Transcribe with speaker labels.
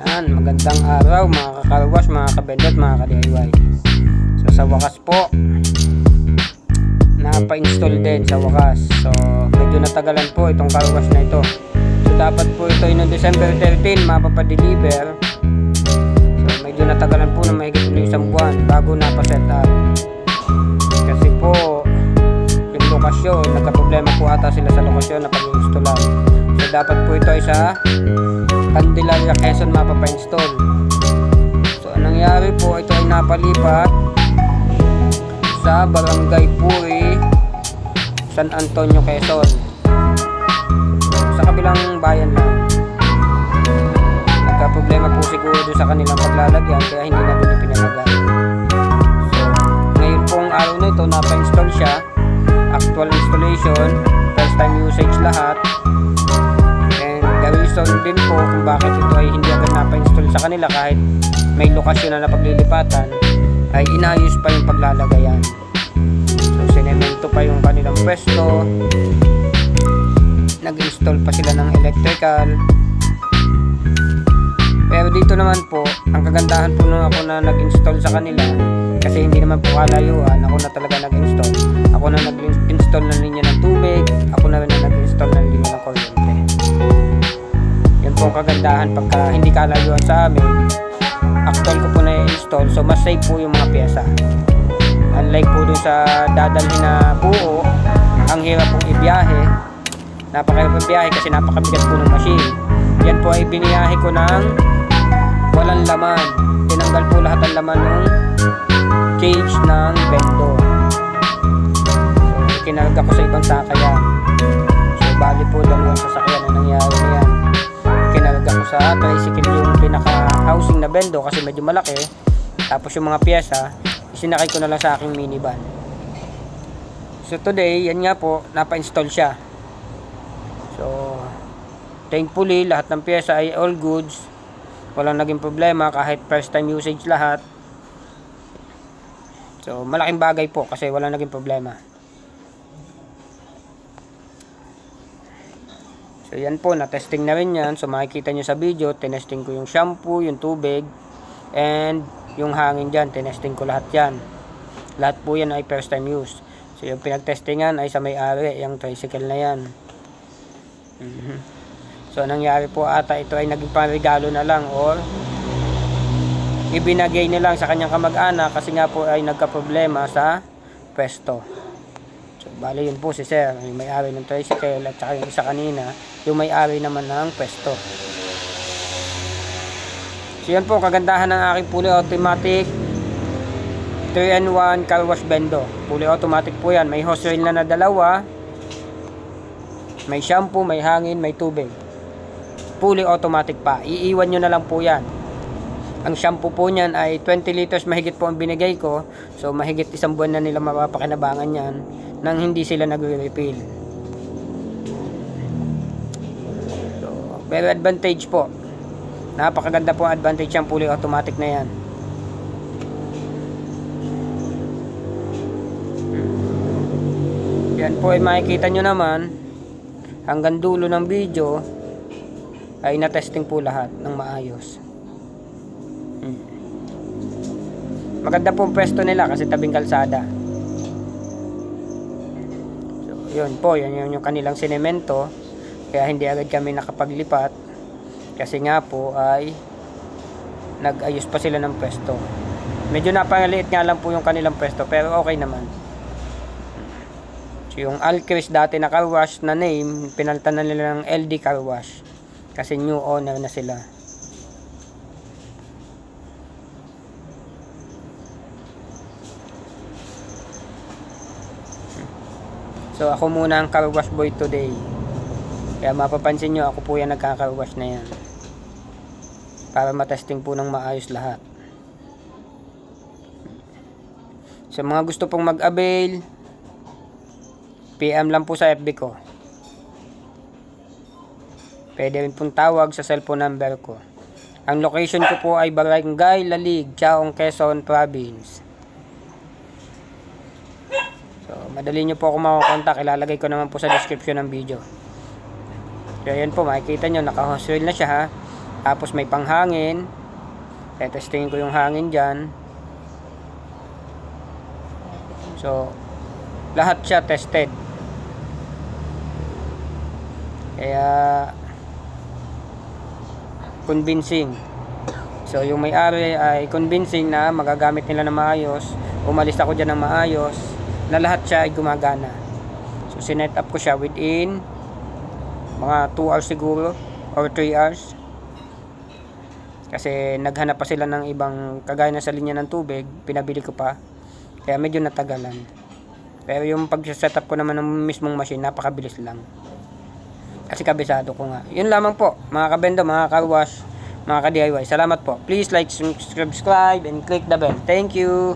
Speaker 1: Yan, magandang araw mga kakarwash, mga kabendot, mga ka-DIY. So sa wakas po, napa-install din sa wakas. So medyo natagalan po itong carwash na ito. So dapat po ito noong December 13 mapapadeliver. So medyo natagalan po na mahigit ulit isang buwan bago napaset up. Kasi po yung lokasyon, nagka-problema po ata sila sa lokasyon na pag-installan. So dapat po ito ay sa Candelaria, Quezon mapapa-install. So anong nangyari po, ito ay napalipat sa Barangay Puri, San Antonio, Quezon. Sa kabilang bayan lang. Nagka-problema po siguro doon sa kanilang paglalagyan kaya hindi na doon pinalagay. So ngayon pong araw na ito napa-install siya. Actual installation, first time usage lahat. The reason din po kung bakit ito ay hindi agad napa-install sa kanila kahit may lokasyon na napaglilipatan ay inayos pa yung paglalagayan. So sinemento pa yung kanilang pwesto, nag-install pa sila ng electrical. Pero dito naman po, ang kagandahan po nung ako na nag-install sa kanila, kasi hindi naman po kalayuan, ako na talaga nag-install. Ako na nag-install ng linya ng tubig, ako na nag-install ng linya ng kuryente. Yun po ang kagandahan pagka hindi kalayuan sa amin. Actual ko po na i-install, so mas safe po yung mga pyesa. Unlike po dun sa dadalhin na buo, ang hirap pong ibiyahe. Napakahirap ibiyahe kasi napakabigat po ng machine. Yan po ay biniyahe ko ng walang laman. Tinanggal po lahat ng laman ng cage ng bendo. So kinarga ko sa ibang sakayan. So bali po dalawang sasakyan na nangyari na yan. Kinarga ko sa tricycle yung pinaka-housing na bendo kasi medyo malaki. Tapos yung mga pyesa, isinakay ko na lang sa aking minivan. So today, yan nga po, napa-install siya. So, thankfully, lahat ng pyesa ay all goods. Walang naging problema kahit first time usage lahat. So, malaking bagay po kasi walang naging problema. So yan po, na-testing na rin yan. So makikita nyo sa video, tinesting ko yung shampoo, yung tubig, and yung hangin dyan, tinesting ko lahat yan. Lahat po yan ay first time use. So yung pinag-testingan ay sa may-ari, yung tricycle na yan. So nangyari po ata ito ay naging panregalo na lang or ibinagay nilang sa kanyang kamag-anak kasi nga po ay nagka-problema sa pwesto. So bali yun po si sir, yung may-ari ng tricycle at saka yung isa kanina, yung may-ari naman ng pwesto. So yan po kagandahan ng aking fully automatic 3-in-1 car wash bendo. Fully automatic po yan, may hose rail na dalawa, may shampoo, may hangin, may tubig. Fully automatic pa, iiwan nyo na lang po yan. Ang shampoo po niyan ay 20 liters mahigit po ang binigay ko. So mahigit isang buwan na nila mapapakinabangan yan nang hindi sila nagre-refill. So, very advantage po. Napakaganda po ang advantage yung fully automatic na yan. Yan po ay makikita nyo naman hanggang dulo ng video ay na-testing po lahat ng maayos. Maganda po ang pwesto nila kasi tabing kalsada. So yun po, yun yung kanilang sinemento. Kaya hindi agad kami nakapaglipat kasi nga po ay nag-ayos pa sila ng pwesto. Medyo napangaliit nga lang po yung kanilang pwesto pero okay naman. So yung Alcris dati na car wash na name, pinalitan na nila ng LD car wash kasi new owner na sila. So ako muna ang car wash boy today. Kaya mapapansin nyo, ako po yan nagka-car wash na yan. Para matesting po ng maayos lahat. Sa mga gusto pong mag-avail, PM lang po sa FB ko. Pwede rin pong tawag sa cellphone number ko. Ang location ko po ay Barangay Lalig, Chaong, Quezon Province. Madali nyo po ako makakontak, ilalagay ko naman po sa description ng video. So yan po, makikita nyo, naka-hose rail na siya ha. Tapos may panghangin. Testingin ko yung hangin dyan. So, lahat siya tested. Kaya, convincing. So, yung may-ari ay convincing na magagamit nila na maayos. Umalis ako dyan ng maayos. Na lahat siya ay gumagana. So, sinet up ko siya within mga 2 hours siguro or 3 hours. Kasi naghanap pa sila ng ibang kagaya na sa linya ng tubig, pinabili ko pa. Kaya medyo natagalan. Pero yung pag-setup ko naman ng mismong machine, napakabilis lang. Kasi kabisado ko nga. Yun lamang po, mga kabendo, mga car wash, mga ka-DIY. Salamat po. Please like, subscribe, and click the bell. Thank you!